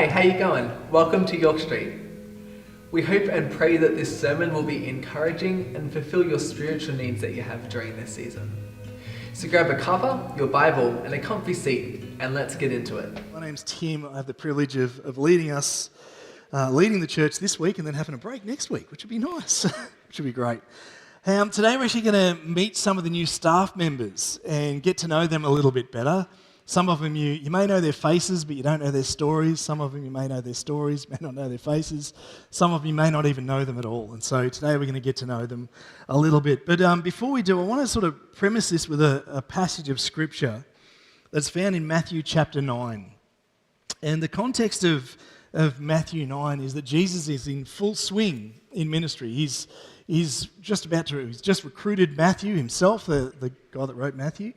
Hi, how you going? Welcome to York Street. We hope and pray that this sermon will be encouraging and fulfill your spiritual needs that you have during this season. So grab a cover, your Bible, and a comfy seat, and let's get into it. My name's Tim. I have the privilege of leading the church this week and then having a break next week, which would be nice, which would be great. Today we're actually going to meet some of the new staff members and get to know them a little bit better. Some of them you may know their faces, but you don't know their stories. Some of them you may know their stories, may not know their faces. Some of you may not even know them at all. And so today we're going to get to know them a little bit. But before we do, I want to sort of premise this with a passage of Scripture that's found in Matthew chapter 9. And the context of Matthew 9 is that Jesus is in full swing in ministry. He's just recruited Matthew himself, the guy that wrote Matthew.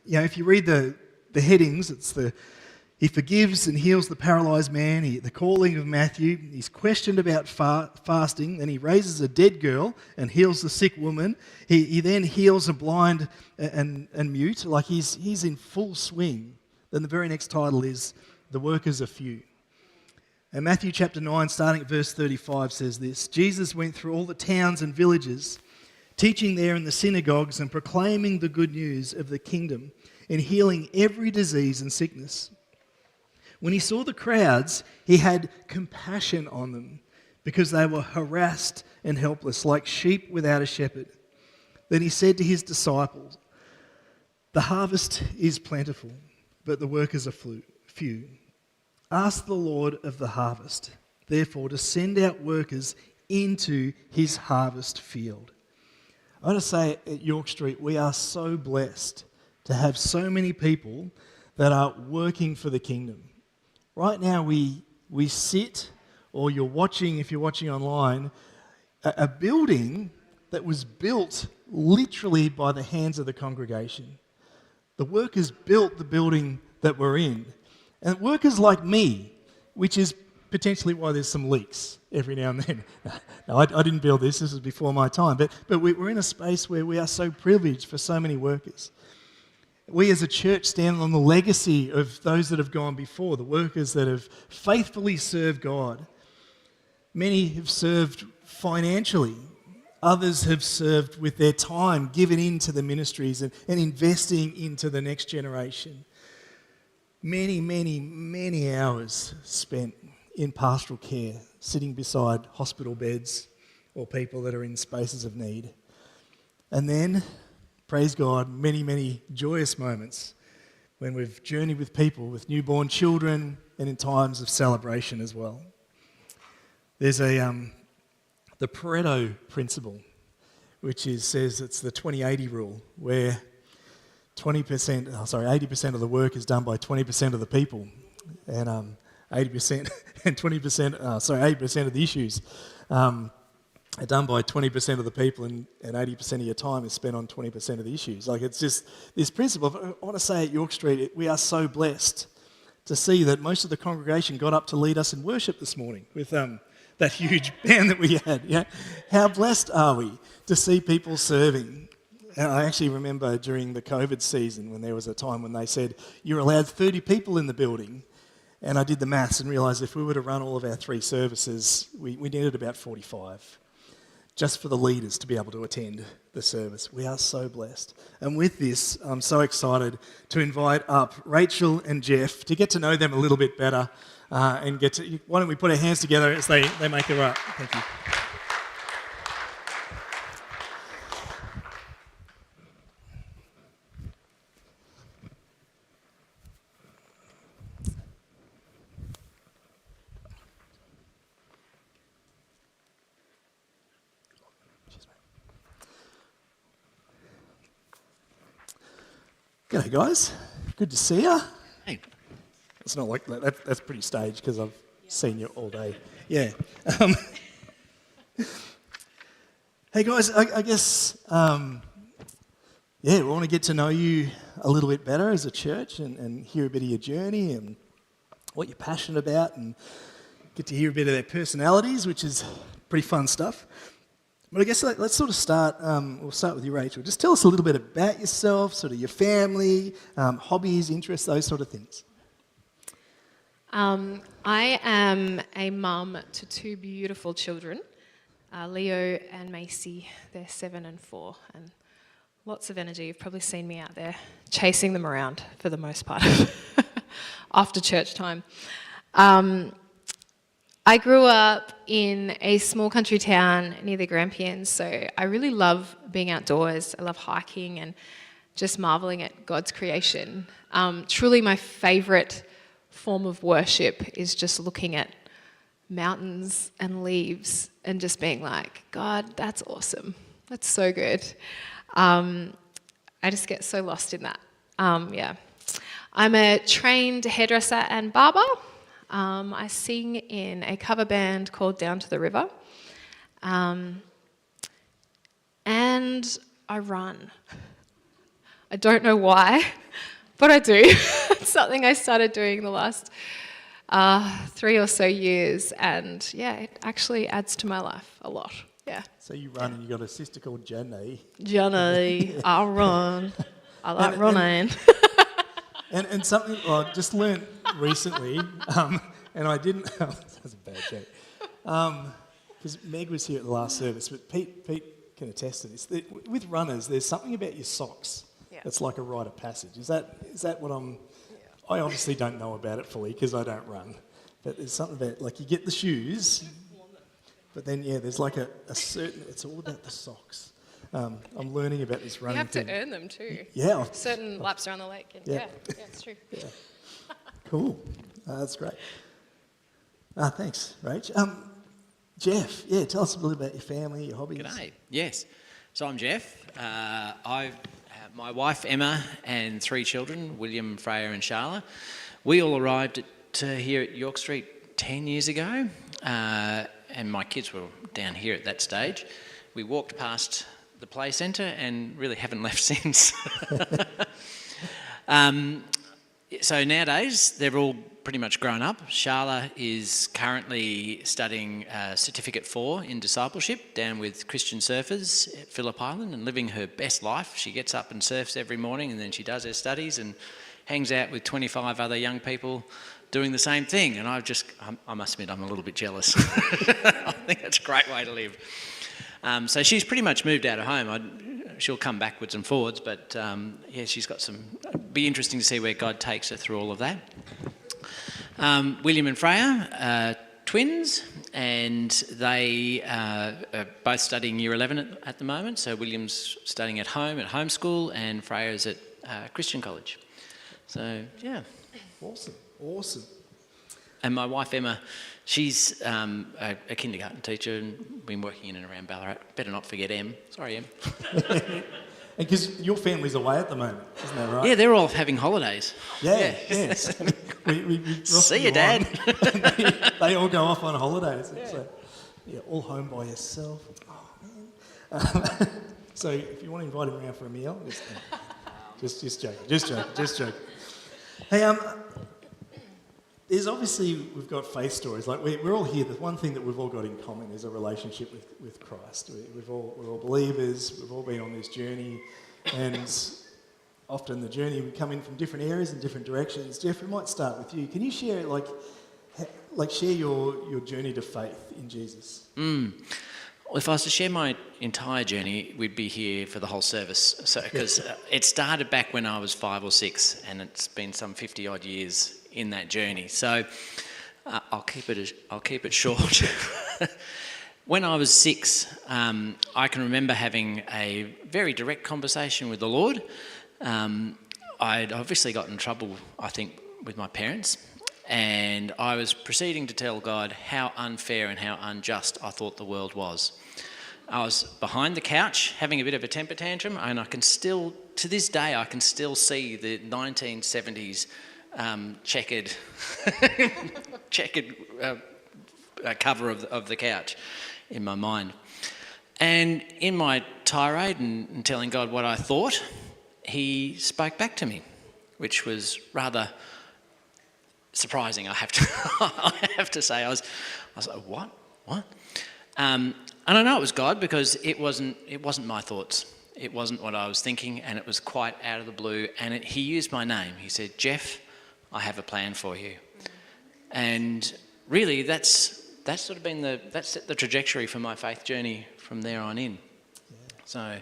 If you read the headings, it's he forgives and heals the paralyzed man, the calling of Matthew. He's questioned about fasting, then he raises a dead girl and heals the sick woman. He then heals a blind and mute, like he's in full swing. Then the very next title is The Workers Are Few. And Matthew chapter 9, starting at verse 35, says this: Jesus went through all the towns and villages, teaching there in the synagogues and proclaiming the good news of the kingdom and healing every disease and sickness. When he saw the crowds, he had compassion on them because they were harassed and helpless, like sheep without a shepherd. Then he said to his disciples, "The harvest is plentiful, but the workers are few. Ask the Lord of the harvest, therefore, to send out workers into his harvest field." I want to say at York Street, we are so blessed to have so many people that are working for the kingdom. Right now we sit, or you're watching, if you're watching online, a building that was built literally by the hands of the congregation. The workers built the building that we're in. And workers like me, which is potentially why there's some leaks every now and then. No, I didn't build this. This was before my time. But we're in a space where we are so privileged for so many workers. We as a church stand on the legacy of those that have gone before, the workers that have faithfully served God. Many have served financially. Others have served with their time, given into the ministries and investing into the next generation. Many, many, many hours spent in pastoral care, sitting beside hospital beds or people that are in spaces of need. And then, praise God, many, many joyous moments when we've journeyed with people with newborn children and in times of celebration as well. There's the Pareto principle, which says it's the 20-80 rule, where 80% of the work is done by 20% of the people, and 80% and 80% of the issues are done by 20% of the people, and 80% of your time is spent on 20% of the issues. Like, it's just this principle. I want to say at York Street, we are so blessed to see that most of the congregation got up to lead us in worship this morning with that huge band that we had. Yeah? How blessed are we to see people serving? And I actually remember during the COVID season when there was a time when they said, you're allowed 30 people in the building. And I did the maths and realised if we were to run all of our 3 services, we needed about 45, just for the leaders to be able to attend the service. We are so blessed. And with this, I'm so excited to invite up Rachel and Jeff to get to know them a little bit better and why don't we put our hands together as they make their way up. Thank you. G'day guys, good to see you. Hey. It's not like that's pretty staged because I've seen you all day. Yeah. Hey guys, I guess, we want to get to know you a little bit better as a church and hear a bit of your journey and what you're passionate about and get to hear a bit of their personalities, which is pretty fun stuff. But I guess let's sort of start, we'll start with you, Rachel. Just tell us a little bit about yourself, sort of your family, hobbies, interests, those sort of things. I am a mum to two beautiful children, Leo and Macy. They're 7 and 4, and lots of energy. You've probably seen me out there chasing them around for the most part after church time. I grew up in a small country town near the Grampians, so I really love being outdoors. I love hiking and just marveling at God's creation. Truly my favourite form of worship is just looking at mountains and leaves and just being like, God, that's awesome. That's so good. I just get so lost in that. I'm a trained hairdresser and barber. I sing in a cover band called Down to the River. And I run. I don't know why, but I do. It's something I started doing the last 3 or so years, and it actually adds to my life a lot. Yeah. So you run, and you got a sister called Jenny. Jenny, I run. I like running. And something I just learned recently, and I didn't. That's a bad joke. Because Meg was here at the last service, but Pete can attest to this. With runners, there's something about your socks that's like a rite of passage. Is that what I'm? Yeah. I obviously don't know about it fully because I don't run, but there's something about like you get the shoes, but then there's like a certain. It's all about the socks. I'm learning about this running thing. You have to earn them too. Yeah. Certain laps around the lake. And yeah, it's true. Yeah. Cool. That's great. Thanks, Rach. Jeff, tell us a little about your family, your hobbies. G'day. Yes. So I'm Jeff. I've my wife Emma and 3 children, William, Freya and Charla. We all arrived here at York Street 10 years ago, and my kids were down here at that stage. We walked past the play centre and really haven't left since. So nowadays they're all pretty much grown up. Charla is currently studying Certificate 4 in discipleship down with Christian surfers at Phillip Island and living her best life. She gets up and surfs every morning, and then she does her studies and hangs out with 25 other young people doing the same thing. And I must admit, I'm a little bit jealous. I think that's a great way to live. So she's pretty much moved out of home. She'll come backwards and forwards, but she's got it'd be interesting to see where God takes her through all of that. William and Freya are twins, and they are both studying Year 11 at the moment. So William's studying at home, at homeschool, and Freya's at Christian college. So, yeah. Awesome. And my wife Emma, she's a kindergarten teacher and been working in and around Ballarat. Better not forget Em. Sorry, Em. Because your family's away at the moment, isn't that right? Yeah, they're all having holidays. Yes. we See you, Dad. They all go off on holidays. So, all home by yourself. Oh, man. So if you want to invite him around for a meal, just joking. Hey, there's obviously, we've got faith stories. Like we're all here. The one thing that we've all got in common is a relationship with Christ. We're all believers. We've all been on this journey, and often the journey we come in from different areas and different directions. Jeff, we might start with you. Can you share share your journey to faith in Jesus? Well, if I was to share my entire journey, we'd be here for the whole service. So, because it started back when I was 5 or 6, and it's been some 50 odd years in that journey. So, I'll keep it short. When I was 6, I can remember having a very direct conversation with the Lord. I'd obviously got in trouble, I think, with my parents, and I was proceeding to tell God how unfair and how unjust I thought the world was. I was behind the couch having a bit of a temper tantrum, and I can still, to this day, I can still see the 1970s checkered cover of the couch in my mind. And in my tirade and telling God what I thought, he spoke back to me, which was rather surprising, I have to say. I was like, what? And I know it was God because it wasn't my thoughts. It wasn't what I was thinking, and it was quite out of the blue. And he used my name. He said, "Jeff, I have a plan for you." And really, that's sort of been that's set the trajectory for my faith journey from there on in. So,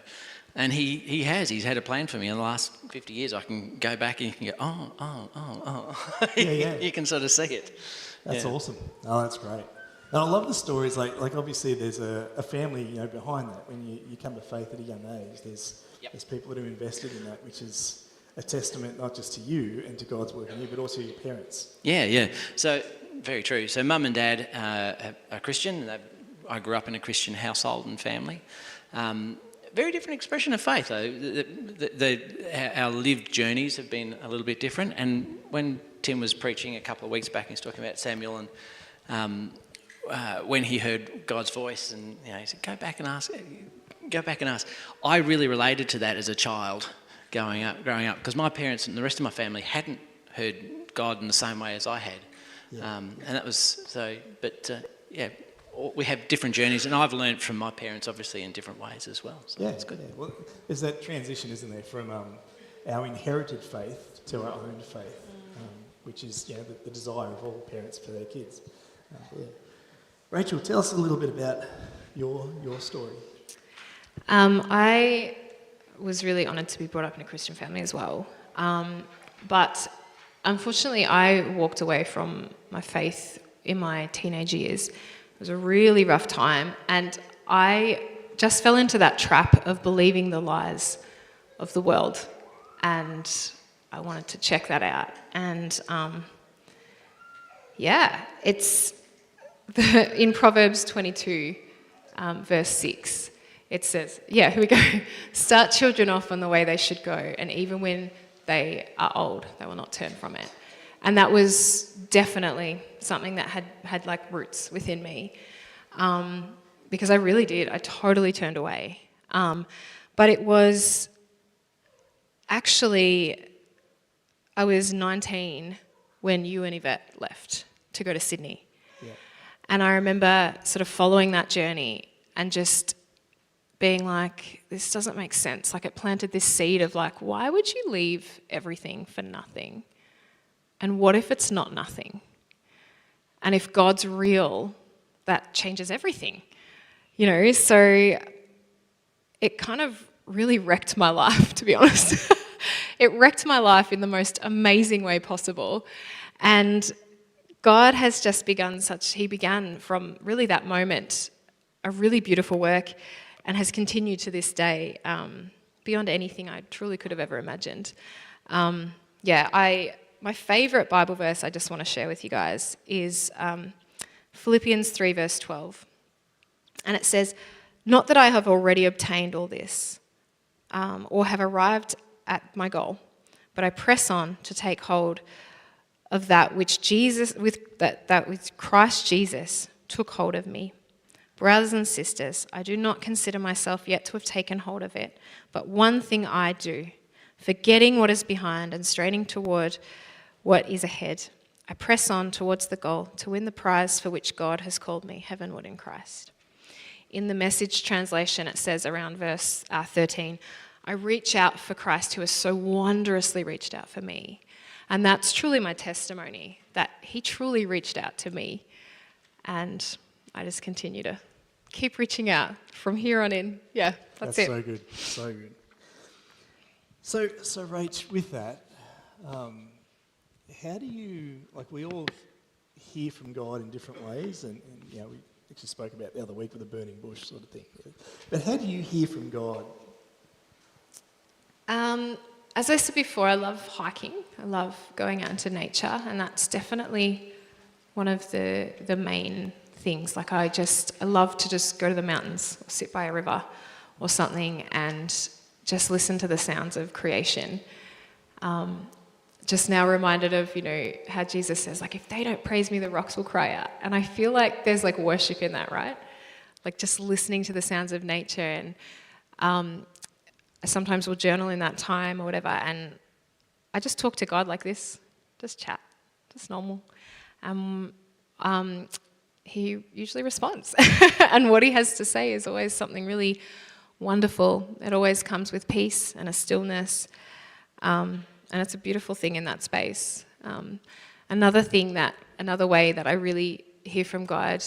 and he's had a plan for me in the last 50 years. I can go back and you can go, oh. Yeah. You can sort of see it. That's awesome. Oh, that's great. And I love the stories, like obviously there's a family, behind that. When you come to faith at a young age, there's people that are invested in that, which is a testament not just to you and to God's work in you, but also your parents. Yeah. So, very true. So mum and dad are Christian. I grew up in a Christian household and family. Very different expression of faith, though. Our lived journeys have been a little bit different. And when Tim was preaching a couple of weeks back, he was talking about Samuel, and when he heard God's voice, and he said, "Go back and ask." I really related to that as a child, growing up, because my parents and the rest of my family hadn't heard God in the same way as I had, and that was so. But we have different journeys, and I've learned from my parents, obviously, in different ways as well. So that's good. Yeah. Well, there's that transition, isn't there, from our inherited faith to our own faith, which is the desire of all parents for their kids. Rachel, tell us a little bit about your story. I was really honoured to be brought up in a Christian family as well, but unfortunately I walked away from my faith in my teenage years. It was a really rough time, and I just fell into that trap of believing the lies of the world, and I wanted to check that out. And it's in Proverbs 22, verse 6, it says, here we go, "Start children off on the way they should go, and even when they are old, they will not turn from it." And that was definitely something that had like roots within me, because I really did. I totally turned away. But it was actually, I was 19 when you and Yvette left to go to Sydney. Yeah. And I remember sort of following that journey and just being like, this doesn't make sense. Like, it planted this seed of like, why would you leave everything for nothing? And what if it's not nothing? And if God's real, that changes everything, So it kind of really wrecked my life, to be honest. It wrecked my life in the most amazing way possible. And God has just he began from really that moment a really beautiful work, and has continued to this day, beyond anything I truly could have ever imagined. My favourite Bible verse I just want to share with you guys is Philippians 3 verse 12. And it says, "Not that I have already obtained all this, or have arrived at my goal, but I press on to take hold of that which Christ Jesus took hold of me. Brothers and sisters, I do not consider myself yet to have taken hold of it, but one thing I do, forgetting what is behind and straining toward what is ahead, I press on towards the goal to win the prize for which God has called me heavenward in Christ." In the Message translation, it says around verse 13, "I reach out for Christ who has so wondrously reached out for me." And that's truly my testimony, that he truly reached out to me. And I just continue to keep reaching out from here on in. Yeah, that's it. So good, so good. So Rach, with that, how do you, we all hear from God in different ways, and we actually spoke about the other week with the burning bush sort of thing. But how do you hear from God? As I said before, I love hiking. I love going out into nature, and that's definitely one of the main things. I love to just go to the mountains or sit by a river or something and just listen to the sounds of creation. Just now reminded of, how Jesus says, if they don't praise me, the rocks will cry out. And I feel like there's worship in that, right? Just listening to the sounds of nature. And I sometimes will journal in that time or whatever, and I just talk to God like this, just chat, just normal. He usually responds. And what he has to say is always something really wonderful. It always comes with peace and a stillness. And it's a beautiful thing in that space. Another way that I really hear from God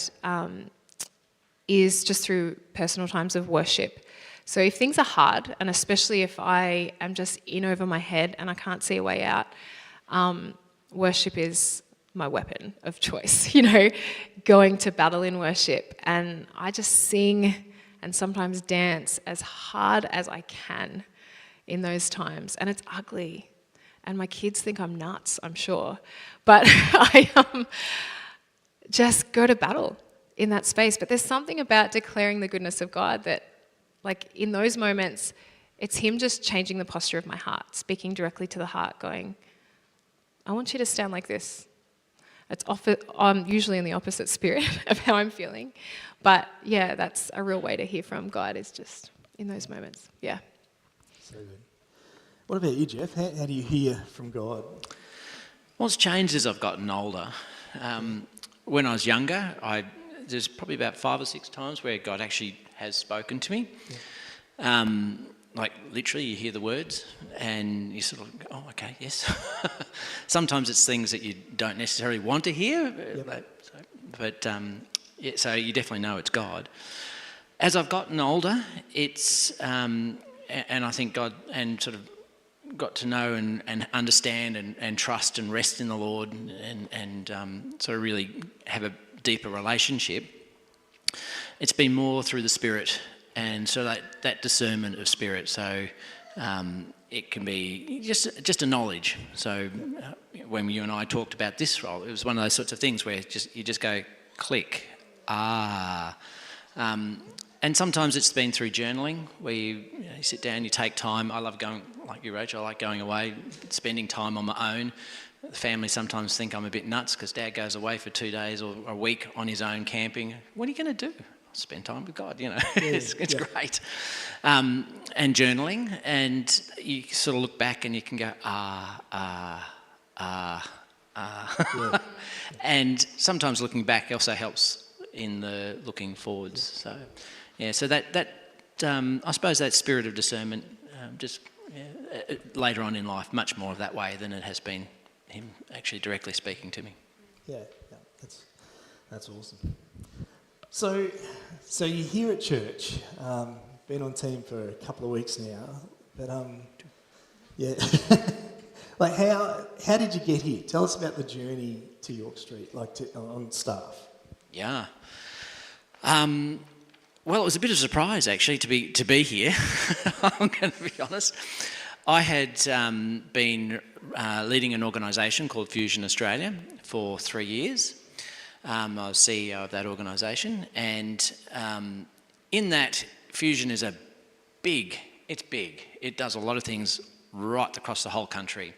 is just through personal times of worship. So if things are hard, and especially if I am just in over my head and I can't see a way out, worship is my weapon of choice, going to battle in worship. And I just sing and sometimes dance as hard as I can in those times. And it's ugly. And my kids think I'm nuts, I'm sure. But I just go to battle in that space. But there's something about declaring the goodness of God that, like, in those moments, it's Him just changing the posture of my heart, speaking directly to the heart, going, I want you to stand like this. I'm usually in the opposite spirit of how I'm feeling. But yeah, that's a real way to hear from God, is just in those moments. Yeah. So good. What about you, Jeff? How do you hear from God? What's changed as I've gotten older. When I was younger, there's probably about 5 or 6 times where God actually has spoken to me. Yeah. Like literally you hear the words and you sort of go, oh, okay, yes. Sometimes it's things that you don't necessarily want to hear, but so you definitely know it's God. As I've gotten older, it's, and I think God, and sort of got to know and understand and trust and rest in the Lord and sort of really have a deeper relationship, it's been more through the Spirit. And so that discernment of spirit, so it can be just a knowledge. So when you and I talked about this role, it was one of those sorts of things where you just go, click, And sometimes it's been through journaling, where you sit down, you take time. I love going, like you, Rachel, I like going away, spending time on my own. The family sometimes think I'm a bit nuts because Dad goes away for 2 days or a week on his own camping. What are you going to do? Spend time with God, it's great. And journaling, and you sort of look back and you can go, Yeah. And sometimes looking back also helps in the looking forwards. So, so that I suppose that spirit of discernment, later on in life, much more of that way than it has been Him actually directly speaking to me. Yeah, that's awesome. So you're here at church, been on team for a couple of weeks now, but like how did you get here? Tell us about the journey to York Street, on staff. Yeah. Well, it was a bit of a surprise actually to be here. I'm going to be honest. I had been leading an organisation called Fusion Australia for 3 years. I was CEO of that organisation, and in that, Fusion is big. It does a lot of things right across the whole country,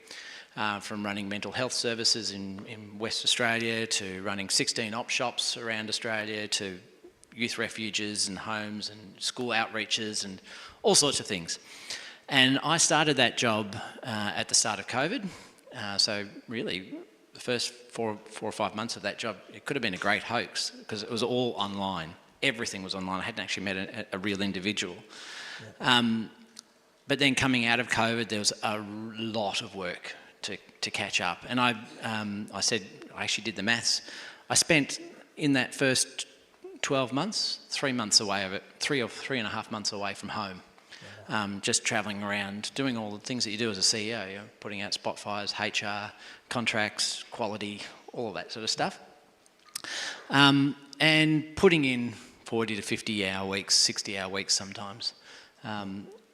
from running mental health services in West Australia to running 16 op shops around Australia to youth refuges and homes and school outreaches and all sorts of things. And I started that job at the start of COVID, so really the first 4 or 5 months of that job, it could have been a great hoax because it was all online. Everything was online. I hadn't actually met a real individual. Yeah. But then coming out of COVID, there was a lot of work to catch up. And I actually did the maths. I spent in that first 12 months, 3 months away of it, 3.5 months away from home. Just travelling around, doing all the things that you do as a CEO, putting out spot fires, HR, contracts, quality, all of that sort of stuff. And putting in 40 to 50-hour weeks, 60-hour weeks sometimes.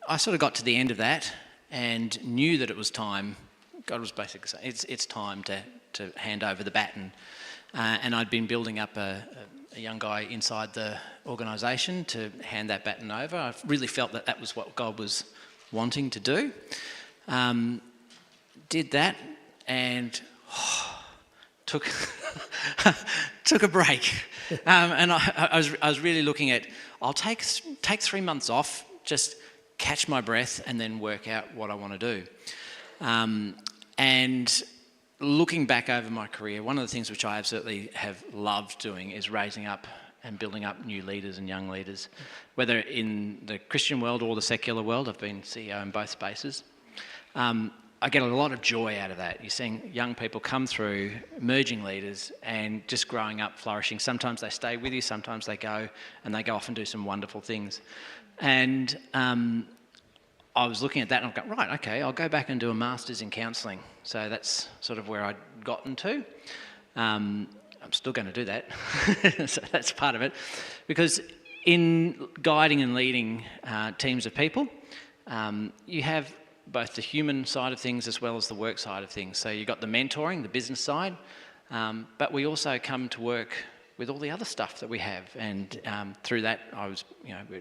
I sort of got to the end of that and knew that it was time. God was basically saying, it's time to hand over the baton. And I'd been building up a young guy inside the organisation to hand that baton over. I really felt that was what God was wanting to do. Did that and took a break. And I was really looking at, I'll take 3 months off, just catch my breath and then work out what I want to do. And looking back over my career, one of the things which I absolutely have loved doing is raising up and building up new leaders and young leaders, whether in the Christian world or the secular world. I've been CEO in both spaces. I get a lot of joy out of that. You're seeing young people come through, emerging leaders, and just growing up, flourishing. Sometimes they stay with you, sometimes they go off and do some wonderful things. And I was looking at that and I've got, right, okay, I'll go back and do a master's in counselling. So that's sort of where I'd gotten to. I'm still going to do that. So that's part of it. Because in guiding and leading teams of people, you have both the human side of things as well as the work side of things. So you've got the mentoring, the business side, but we also come to work with all the other stuff that we have. And through that,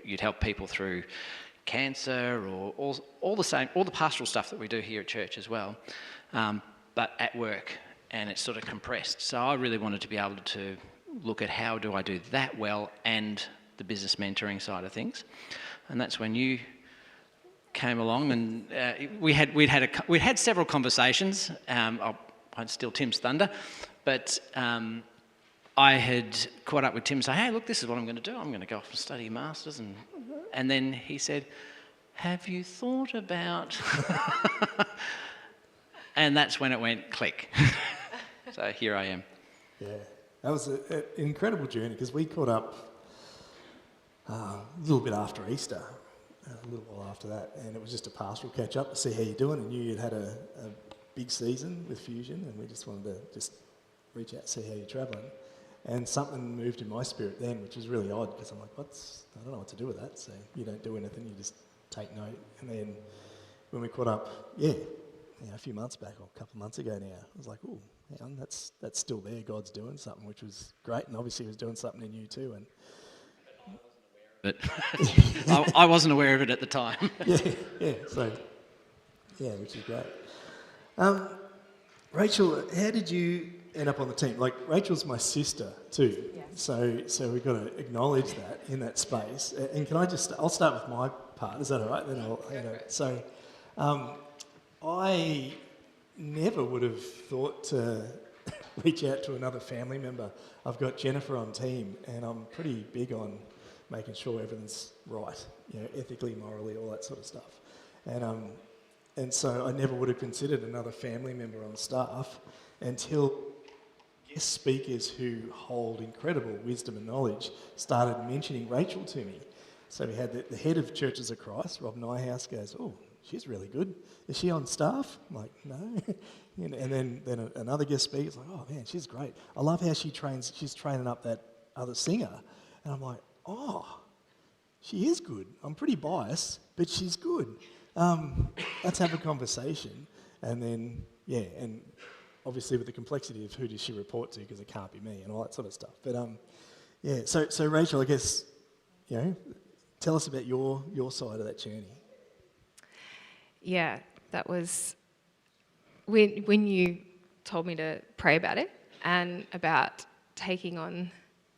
you'd help people through cancer or all the pastoral stuff that we do here at church as well, but at work, and it's sort of compressed. So I really wanted to be able to look at how do I do that well and the business mentoring side of things. And that's when you came along, and we'd had several conversations. I'd steal Tim's thunder, but I had caught up with Tim and say, hey, look, this is what I'm going to do. I'm going to go off and study a master's. And then he said, have you thought about... And that's when it went click. So here I am. Yeah, that was an incredible journey, because we caught up a little bit after Easter, a little while after that, and it was just a pastoral catch-up to see how you're doing, and you'd had a big season with Fusion, and we just wanted to just reach out and see how you're travelling. And something moved in my spirit then, which was really odd, because I'm like, I don't know what to do with that. So you don't do anything, you just take note. And then when we caught up, a few months back, or a couple of months ago now, I was like, oh, hang on, that's still there. God's doing something, which was great. And obviously he was doing something in you too. And But I wasn't aware of it at the time. So which is great. Rachel, how did you end up on the team? Like, Rachel's my sister too, so we've got to acknowledge that in that space. And can I'll start with my part, is that all right? Then So I never would have thought to reach out to another family member. I've got Jennifer on team, and I'm pretty big on making sure everything's right, ethically, morally, all that sort of stuff. And so I never would have considered another family member on staff until guest speakers who hold incredible wisdom and knowledge started mentioning Rachel to me. So we had the head of Churches of Christ, Rob Nyhouse, goes, oh, she's really good. Is she on staff? I'm like, no. And then another guest speaker's like, oh man, she's great. I love how she's training up that other singer. And I'm like, oh, she is good. I'm pretty biased, but she's good. Let's have a conversation. And then, and obviously with the complexity of who does she report to, because it can't be me and all that sort of stuff. But so Rachel, I guess, tell us about your side of that journey. Yeah, that was when you told me to pray about it and about taking on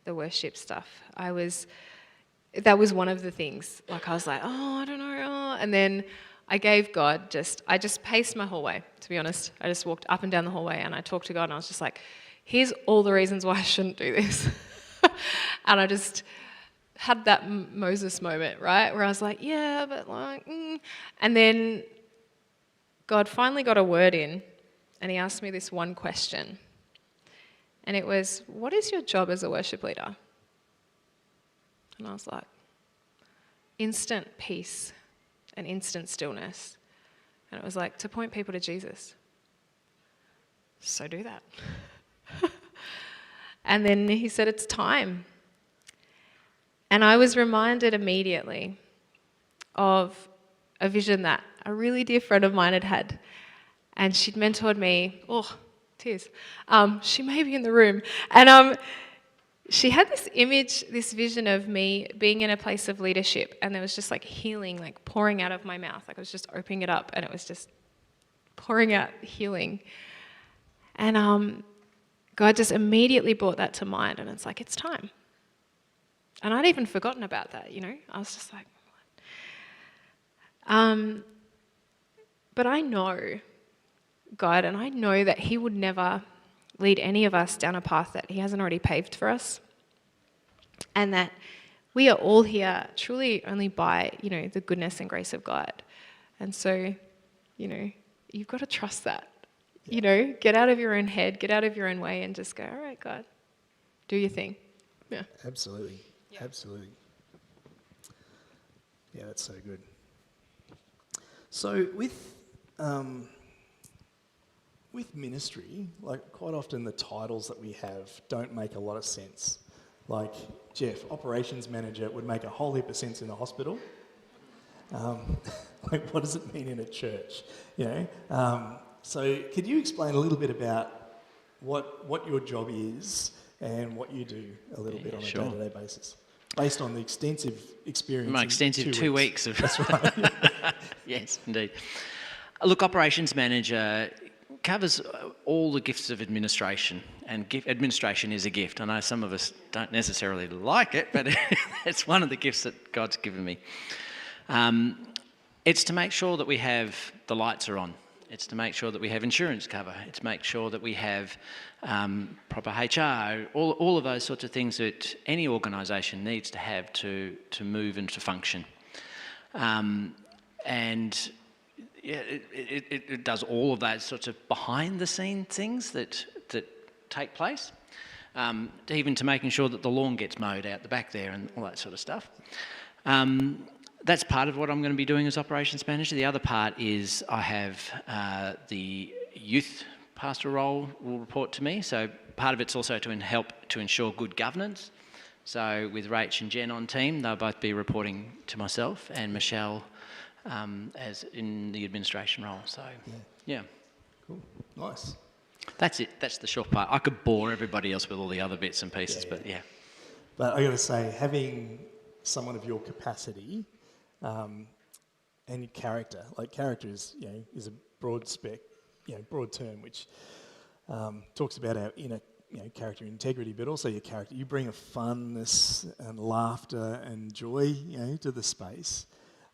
the worship stuff. That was one of the things. Like, I was like, oh, I don't know. And then I gave God I just paced my hallway, to be honest. I just walked up and down the hallway and I talked to God, and I was just like, here's all the reasons why I shouldn't do this. And I just had that Moses moment, right? Where I was like, yeah, but like, And then God finally got a word in, and he asked me this one question. And it was, what is your job as a worship leader? And I was like, instant peace and instant stillness. And it was like, to point people to Jesus. So do that. And then he said, it's time. And I was reminded immediately of a vision that a really dear friend of mine had. And she'd mentored me, tears. She may be in the room. And she had this image, this vision of me being in a place of leadership, and there was just like healing, like pouring out of my mouth. Like I was just opening it up, and it was just pouring out healing. And God just immediately brought that to mind, and it's like, it's time. And I'd even forgotten about that, I was just like, what? But I know God, and I know that he would never lead any of us down a path that he hasn't already paved for us. And that we are all here truly only by, the goodness and grace of God. And so, you've got to trust that. You know, get out of your own head, get out of your own way, and just go, all right, God, do your thing. Yeah. Absolutely. Absolutely. Yeah, that's so good. So with ministry, like quite often the titles that we have don't make a lot of sense. Like Jeff, operations manager, would make a whole heap of sense in a hospital. Like what does it mean in a church? You know. So could you explain a little bit about what your job is and what you do a little bit on a day-to-day basis, based on the extensive experience? My extensive 2 weeks of... That's right. Yes, indeed. Look, operations manager covers all the gifts of administration, and administration is a gift. I know some of us don't necessarily like it, but it's one of the gifts that God's given me. It's to make sure that we have the lights are on. It's to make sure that we have insurance cover. It's to make sure that we have proper HR, all of those sorts of things that any organisation needs to have to move and to function. And yeah, it does all of those sorts of behind-the-scene things that take place, even to making sure that the lawn gets mowed out the back there and all that sort of stuff. That's part of what I'm going to be doing as operations manager. The other part is I have the youth pastor role will report to me. So part of it's also to help to ensure good governance. So with Rach and Jen on team, they'll both be reporting to myself, and Michelle as in the administration role. So yeah. Cool. Nice. That's it. That's the short part. I could bore everybody else with all the other bits and pieces, but yeah. But I got to say, having someone of your capacity and character, like character is a broad broad term which talks about our inner character integrity, but also your character. You bring a funness and laughter and joy to the space,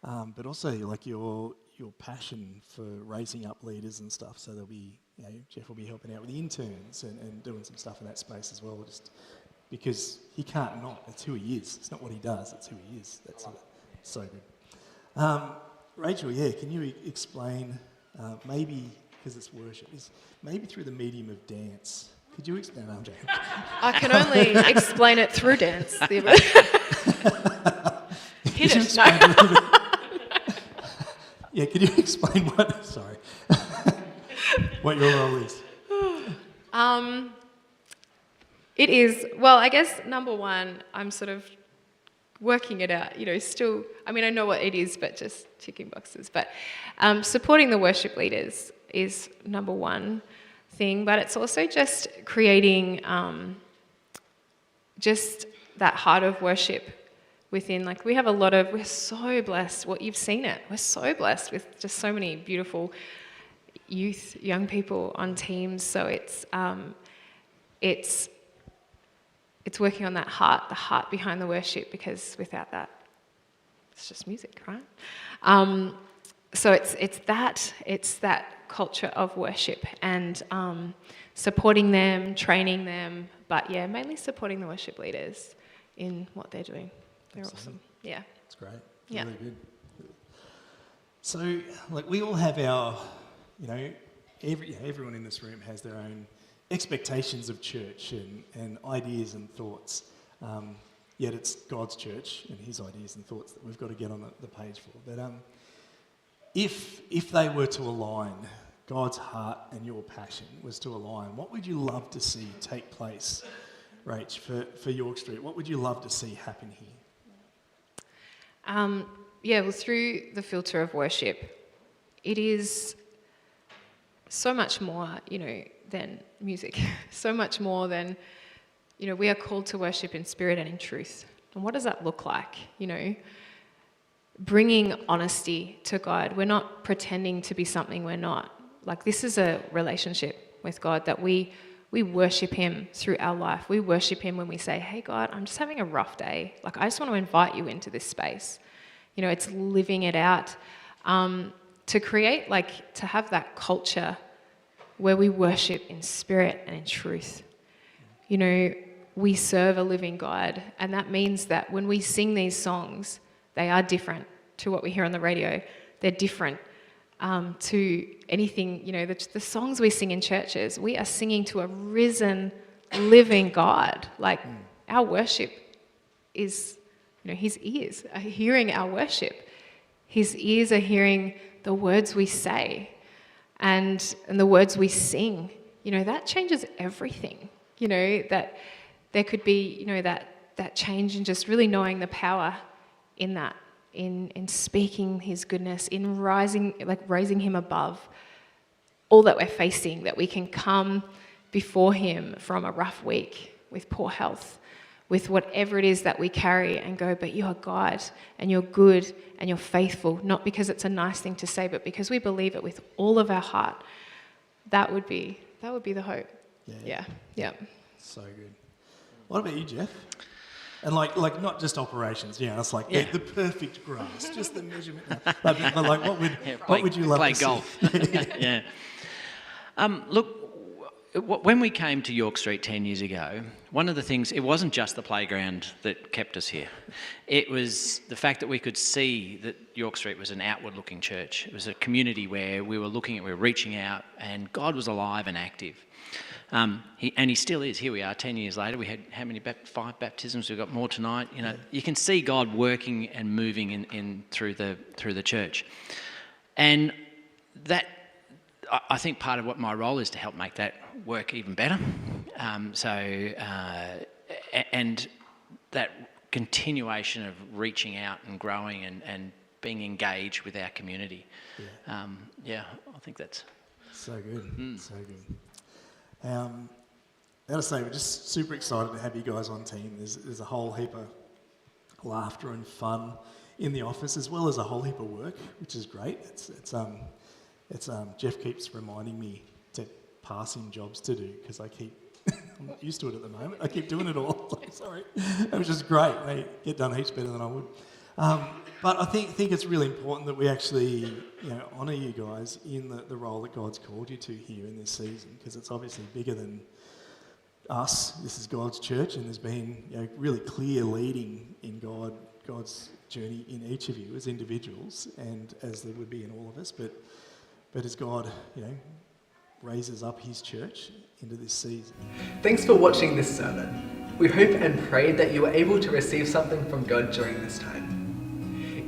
but also like your passion for raising up leaders and stuff. So there'll be Jeff will be helping out with the interns and doing some stuff in that space as well, just because he can't not. That's who he is. It's not what he does, it's who he is. That's so good. Rachel, can you explain, maybe, because it's worship, is maybe through the medium of dance, could you explain? No, I'm joking. I can only explain it through dance. Hit it. No. Yeah, could you explain what your role is? It is, well, I guess number one, I'm sort of working it out, still, I mean, I know what it is, but just ticking boxes. But supporting the worship leaders is number one thing, but it's also just creating just that heart of worship within. Like, we're so blessed, you've seen it, we're so blessed with just so many beautiful young people on teams. So it's working on that heart, the heart behind the worship, because without that, it's just music, right? So it's that culture of worship and supporting them, training them, but mainly supporting the worship leaders in what they're doing. They're awesome. Yeah. It's great. It's really good. So, like, we all have our, everyone in this room has their own expectations of church and ideas and thoughts. Yet it's God's church and his ideas and thoughts that we've got to get on the page for. But if they were to align, God's heart and your passion was to align, what would you love to see take place, Rach, for York Street? What would you love to see happen here? Well, through the filter of worship, it is so much more, than music. So much more than, we are called to worship in spirit and in truth. And what does that look like? Bringing honesty to God. We're not pretending to be something we're not. Like, this is a relationship with God that we worship him through our life. We worship him when we say, hey God, I'm just having a rough day. Like, I just want to invite you into this space. It's living it out. To create, to have that culture where we worship in spirit and in truth. We serve a living God, and that means that when we sing these songs, they are different to what we hear on the radio. They're different. to anything, the songs we sing in churches. We are singing to a risen, living God. Like, our worship is, his ears are hearing our worship. His ears are hearing the words we say and the words we sing. That changes everything. That there could be, that change in just really knowing the power in that, in speaking his goodness, in raising him above all that we're facing, that we can come before him from a rough week with poor health, with whatever it is that we carry, and go, but you are God, and you're good, and you're faithful, not because it's a nice thing to say, but because we believe it with all of our heart. That would be the hope. Yeah. So good. What about you, Jeff? And like not just operations, it's like the perfect grass, just the measurement. What would you love play to golf? see? Yeah. Look, when we came to York Street 10 years ago, one of the things, it wasn't just the playground that kept us here. It was the fact that we could see that York Street was an outward-looking church. It was a community where we were reaching out, and God was alive and active. He still is. Here we are 10 years later. We had how many 5 baptisms? We've got more tonight. You can see God working and moving in through the church. And that, I think part of what my role is to help make that work even better. And that continuation of reaching out and growing and being engaged with our community. I think that's... So good, so good. I gotta say, we're just super excited to have you guys on team. There's a whole heap of laughter and fun in the office, as well as a whole heap of work, which is great. Jeff keeps reminding me to pass him jobs to do because I'm not used to it at the moment. I keep doing it all. Sorry, it was just great. They get done heaps better than I would. But I think it's really important that we actually honour you guys in the role that God's called you to here in this season, because it's obviously bigger than us. This is God's church, and there's been really clear leading in God's journey in each of you as individuals, and as there would be in all of us. But as God raises up his church into this season. Thanks for watching this sermon. We hope and pray that you were able to receive something from God during this time.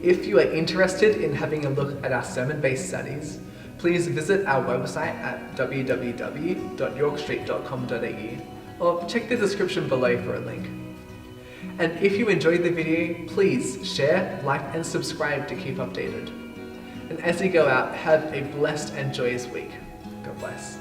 If you are interested in having a look at our sermon-based studies, please visit our website at www.yorkstreet.com.au or check the description below for a link. And if you enjoyed the video, please share, like and subscribe to keep updated. And as you go out, have a blessed and joyous week. God bless.